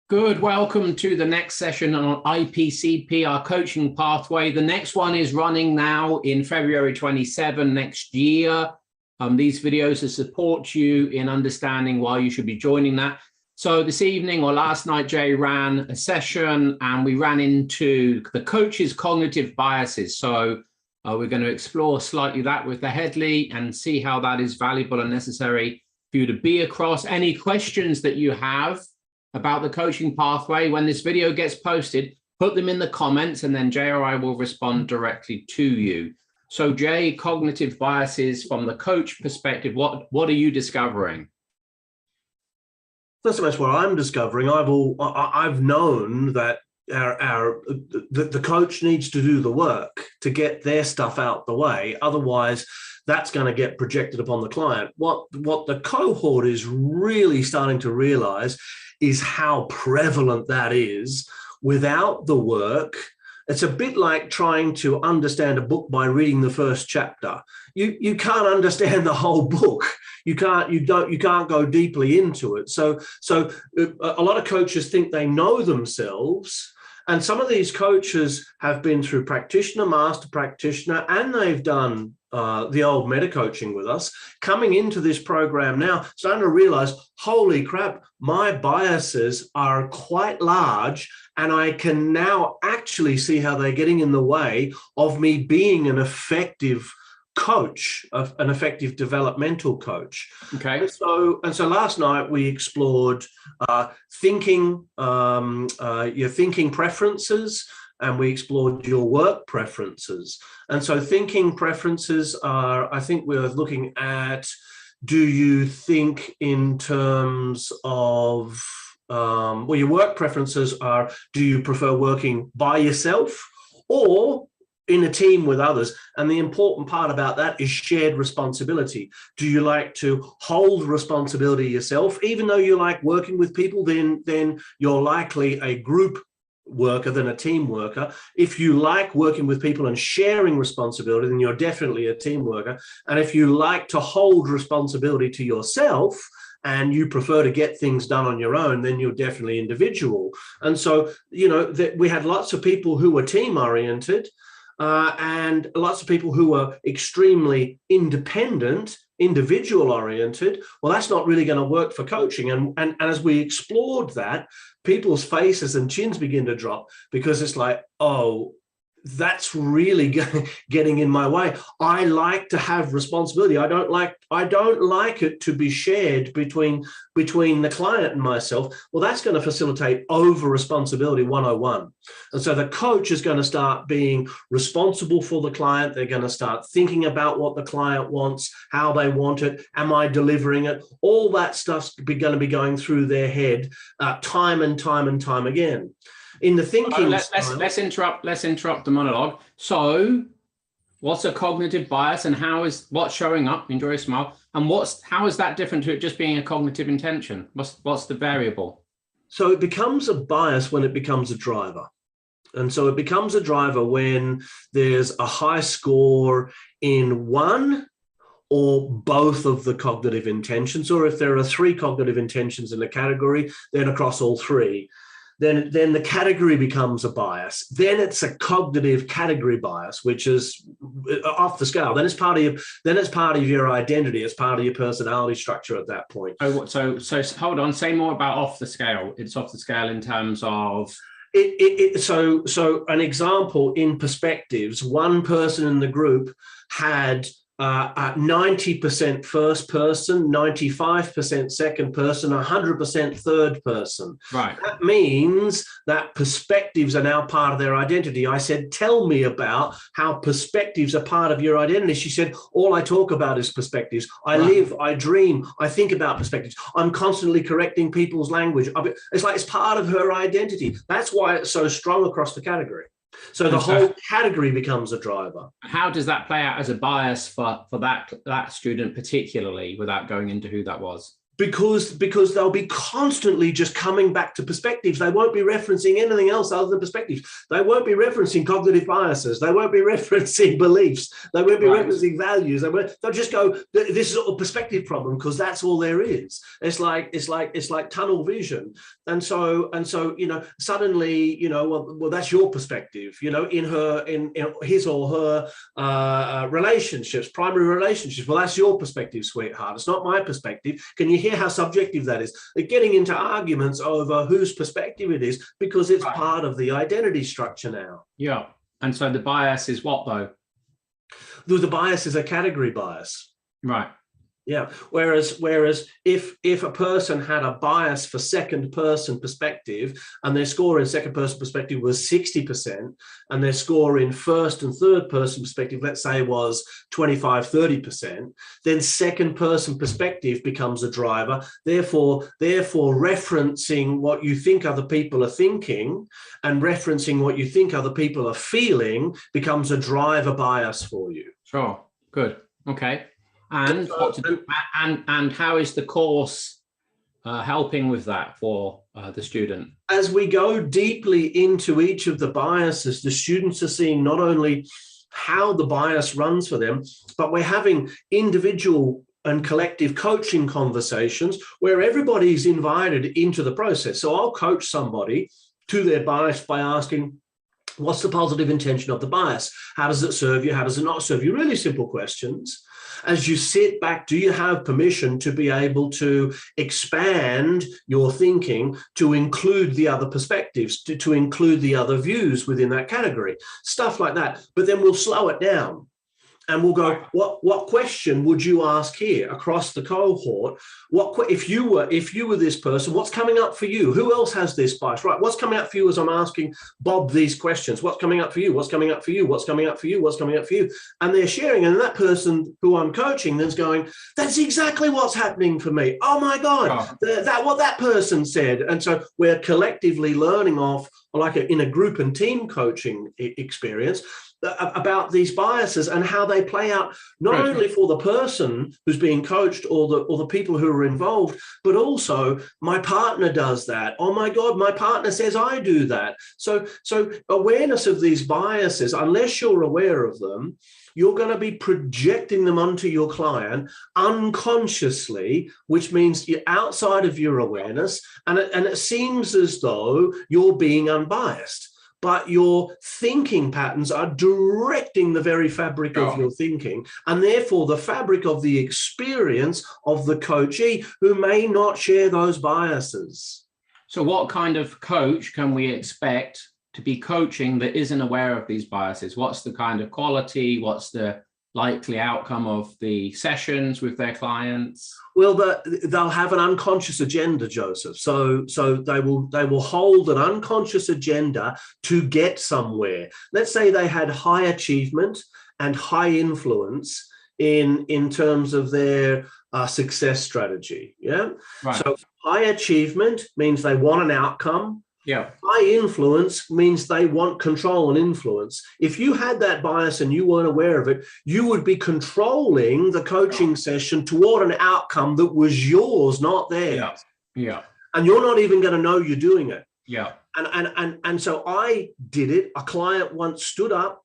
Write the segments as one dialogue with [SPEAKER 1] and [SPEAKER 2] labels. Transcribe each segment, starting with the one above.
[SPEAKER 1] Good. Welcome to the next session on IPCP, our coaching pathway. The next one is running now in February 27 next year. These videos to support you in understanding why you should be joining that. So this evening or last night, Jay ran a session and we ran into the coach's cognitive biases. So we're going to explore slightly that with the Headley and see how that is valuable and necessary for you to be across. Any questions that you have about the coaching pathway, when this video gets posted, put them in the comments and then Jay or I will respond directly to you. So Jay, cognitive biases from the coach perspective, what are you discovering?
[SPEAKER 2] Not so much what I'm discovering. I've known that the coach needs to do the work to get their stuff out the way. Otherwise, that's going to get projected upon the client. What the cohort is really starting to realize is how prevalent that is without the work. It's a bit like trying to understand a book by reading the first chapter. You can't understand the whole book. You can't go deeply into it. So a lot of coaches think they know themselves. And some of these coaches have been through practitioner, master practitioner, and they've done the old meta coaching with us, coming into this program now, starting to realize, holy crap, my biases are quite large, and I can now actually see how they're getting in the way of me being an effective coach, an effective developmental coach.
[SPEAKER 1] Okay.
[SPEAKER 2] And so last night we explored your thinking preferences, and we explored your work preferences. And so thinking preferences are, I think we're looking at, do you think in terms of, well, your work preferences are, do you prefer working by yourself or in a team with others? And the important part about that is shared responsibility. Do you like to hold responsibility yourself? Even though you like working with people, then you're likely a group worker than a team worker. If you like working with people and sharing responsibility, then you're definitely a team worker. And if you like to hold responsibility to yourself and you prefer to get things done on your own, then you're definitely individual. And so, you know, we had lots of people who were team oriented, and lots of people who are extremely independent, individual oriented. Well, that's not really going to work for coaching. And as we explored that, people's faces and chins begin to drop, because it's like, oh, that's really getting in my way. I like to have responsibility. I don't like it to be shared between the client and myself. Well, that's going to facilitate over responsibility 101. And so the coach is going to start being responsible for the client. They're going to start thinking about what the client wants, how they want it, am I delivering it? All that stuff's going to be going through their head time and time again. In the thinking,
[SPEAKER 1] let's interrupt the monologue. So what's a cognitive bias, and what's showing up? Enjoy a smile. And how is that different to it just being a cognitive intention? What's the variable?
[SPEAKER 2] So it becomes a bias when it becomes a driver. And so it becomes a driver when there's a high score in one or both of the cognitive intentions, or if there are three cognitive intentions in a category, then across all three. Then the category becomes a bias. Then it's a cognitive category bias, which is off the scale. Then it's part of your identity. It's part of your personality structure at that point.
[SPEAKER 1] So hold on. Say more about off the scale. It's off the scale in terms of.
[SPEAKER 2] So an example in perspectives. One person in the group had 90% first person, 95% second person, 100% third person.
[SPEAKER 1] Right.
[SPEAKER 2] That means that perspectives are now part of their identity. I said, tell me about how perspectives are part of your identity. She said, all I talk about is perspectives. I live, I dream, I think about perspectives. I'm constantly correcting people's language. It's like it's part of her identity. That's why it's so strong across the category. So the whole category becomes a driver.
[SPEAKER 1] How does that play out as a bias for that student particularly, without going into who that was?
[SPEAKER 2] because they'll be constantly just coming back to perspectives. They won't be referencing anything else other than perspectives. They won't be referencing cognitive biases. They won't be referencing beliefs. They won't be referencing values. They'll just go, this is a perspective problem, because that's all there is. It's like tunnel vision. And so suddenly, well, that's your perspective, in his or her relationships, primary relationships. Well, that's your perspective, sweetheart. It's not my perspective. Can you hear how subjective that is? They're getting into arguments over whose perspective it is, because it's part of the identity structure now.
[SPEAKER 1] Yeah. And so the bias is what, though?
[SPEAKER 2] The bias is a category bias.
[SPEAKER 1] Right.
[SPEAKER 2] Yeah. Whereas if a person had a bias for second person perspective, and their score in second person perspective was 60%, and their score in first and third person perspective, let's say, was 25-30%, then second person perspective becomes a driver. Therefore referencing what you think other people are thinking and referencing what you think other people are feeling becomes a driver bias for you. Sure.
[SPEAKER 1] Good. Okay. And and how is the course helping with that for the student?
[SPEAKER 2] As we go deeply into each of the biases, the students are seeing not only how the bias runs for them, but we're having individual and collective coaching conversations where everybody's invited into the process. So I'll coach somebody to their bias by asking, what's the positive intention of the bias? How does it serve you? How does it not serve you? Really simple questions. As you sit back, do you have permission to be able to expand your thinking to include the other perspectives, to include the other views within that category? Stuff like that. But then we'll slow it down. And we'll go, what question would you ask here across the cohort? If you were this person, what's coming up for you? Who else has this bias? Right, what's coming up for you as I'm asking Bob these questions? What's coming up for you? What's coming up for you? What's coming up for you? What's coming up for you? And they're sharing, and that person who I'm coaching then's going, that's exactly what's happening for me. Oh my God, what that person said. And so we're collectively learning off, like in a group and team coaching experience, about these biases and how they play out, not only for the person who's being coached or the people who are involved, but also my partner does that. Oh my God, my partner says I do that. So awareness of these biases, unless you're aware of them, you're going to be projecting them onto your client unconsciously, which means you're outside of your awareness, and it seems as though you're being unbiased. But your thinking patterns are directing the very fabric of your thinking, and therefore the fabric of the experience of the coachee who may not share those biases.
[SPEAKER 1] So what kind of coach can we expect to be coaching that isn't aware of these biases? What's the kind of quality? What's the likely outcome of the sessions with their clients?
[SPEAKER 2] Well, they'll have an unconscious agenda, Joseph. So they will hold an unconscious agenda to get somewhere. Let's say they had high achievement and high influence in terms of their success strategy. Yeah. Right. So high achievement means they want an outcome.
[SPEAKER 1] Yeah.
[SPEAKER 2] High influence means they want control and influence. If you had that bias and you weren't aware of it, you would be controlling the coaching session toward an outcome that was yours, not theirs.
[SPEAKER 1] Yeah. Yeah.
[SPEAKER 2] And you're not even going to know you're doing it.
[SPEAKER 1] Yeah.
[SPEAKER 2] And so I did it. A client once stood up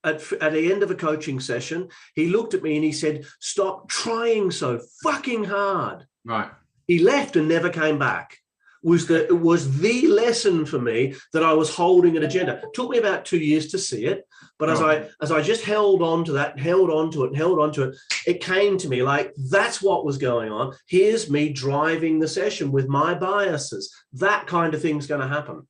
[SPEAKER 2] at the end of a coaching session. He looked at me and he said, "Stop trying so fucking hard."
[SPEAKER 1] Right.
[SPEAKER 2] He left and never came back. It was the lesson for me that I was holding an agenda. It took me about 2 years to see it, but as I just held on to that, held on to it, it came to me like, that's what was going on. Here's me driving the session with my biases. That kind of thing's going to happen.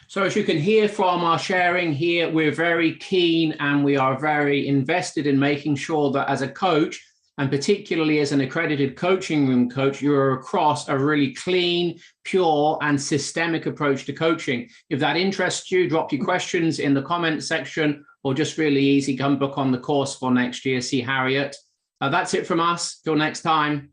[SPEAKER 1] So as you can hear from our sharing here, we're very keen and we are very invested in making sure that as a coach, and particularly as an accredited coaching room coach, you're across a really clean, pure, and systemic approach to coaching. If that interests you, drop your questions in the comment section, or just really easy, come book on the course for next year, see Harriet. That's it from us. Till next time.